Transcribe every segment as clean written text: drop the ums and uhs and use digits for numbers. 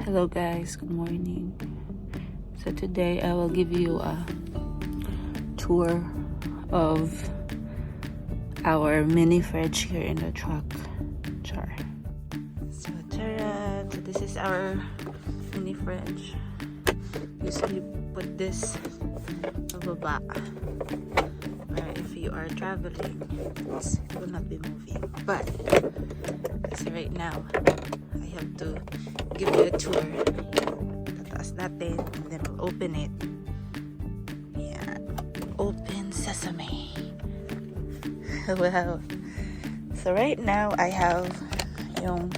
Hello guys, good morning. So today I will give you a tour of our mini fridge here in the truck. Char. So tara, so this is our mini fridge. Usually put this pababa. If you are traveling, it will not be moving. But so right now, I have to give you a tour. Tataas natin, and then we'll open it. Yeah, open sesame. Wow. So right now, I have yung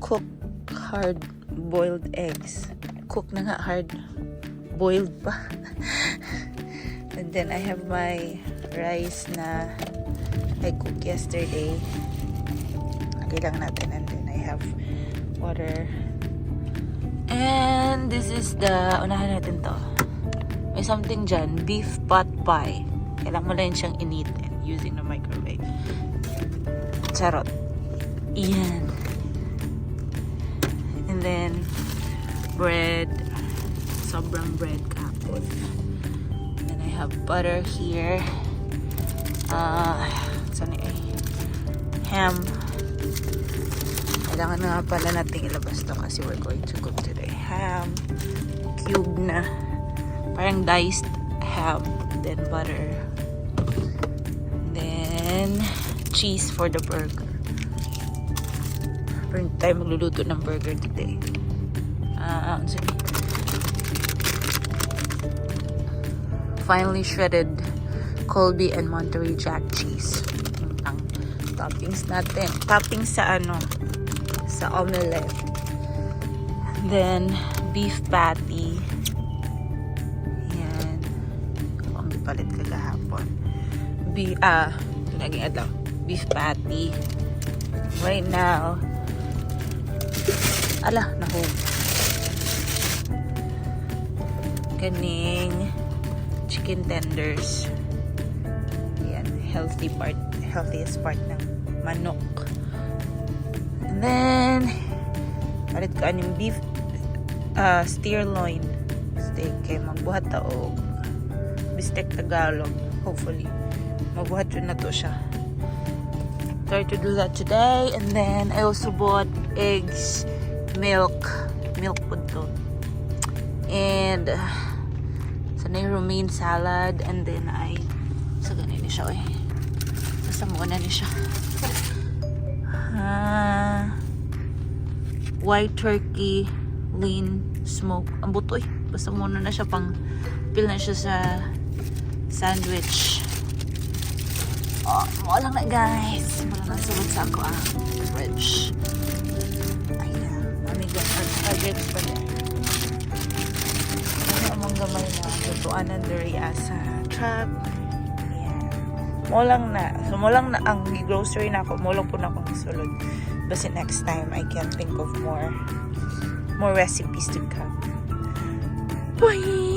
cooked hard-boiled eggs. Cooked na nga, hard-boiled pa. And then I have my rice na I cooked yesterday. Lagay lang natin. And then I have water. And this is the, unahan natin to. May something dyan, beef pot pie. Kailangan mo lang siyang initin using the microwave. Charot. Iyan. And then, bread. Sobrang bread kapon. And then I have butter here. Ham. Kailangan na nga pala natin ilabas to kasi we're going to cook today. Ham. Cube na. Parang diced ham. Then butter. Then cheese for the burger. Pero hindi tayo magluluto ng burger today. Finely shredded Colby and Monterey Jack cheese. Ang toppings natin. Toppings sa sa omelette. Then beef patty. Yan. Ang palit kagahapon. Naging adlaw. Beef patty. Right now. Nahog. Kaning chicken tenders. Yan, healthiest part ng manok. And then palit ko aning beef sirloin steak kay magbuhat ta og bistek Tagalog. Hopefully magbuhat yun na to siya. Try to do that today. And then I also bought eggs, milk po to, and romaine salad. And then sa ganun ni siya basta muna ni siya white turkey lean smoke ang buto basta muna na siya pang pil na siya sa sandwich. Mo lang na guys, mo lang nasulat sa ako ang fridge. Ayan, amiga target pa niya among gamay na lutuan ng duriya sa truck. Ayan, mo lang na ang grocery na ako, mo lang po na akong isulod. Basta next time I can think of more recipes to come. Bye!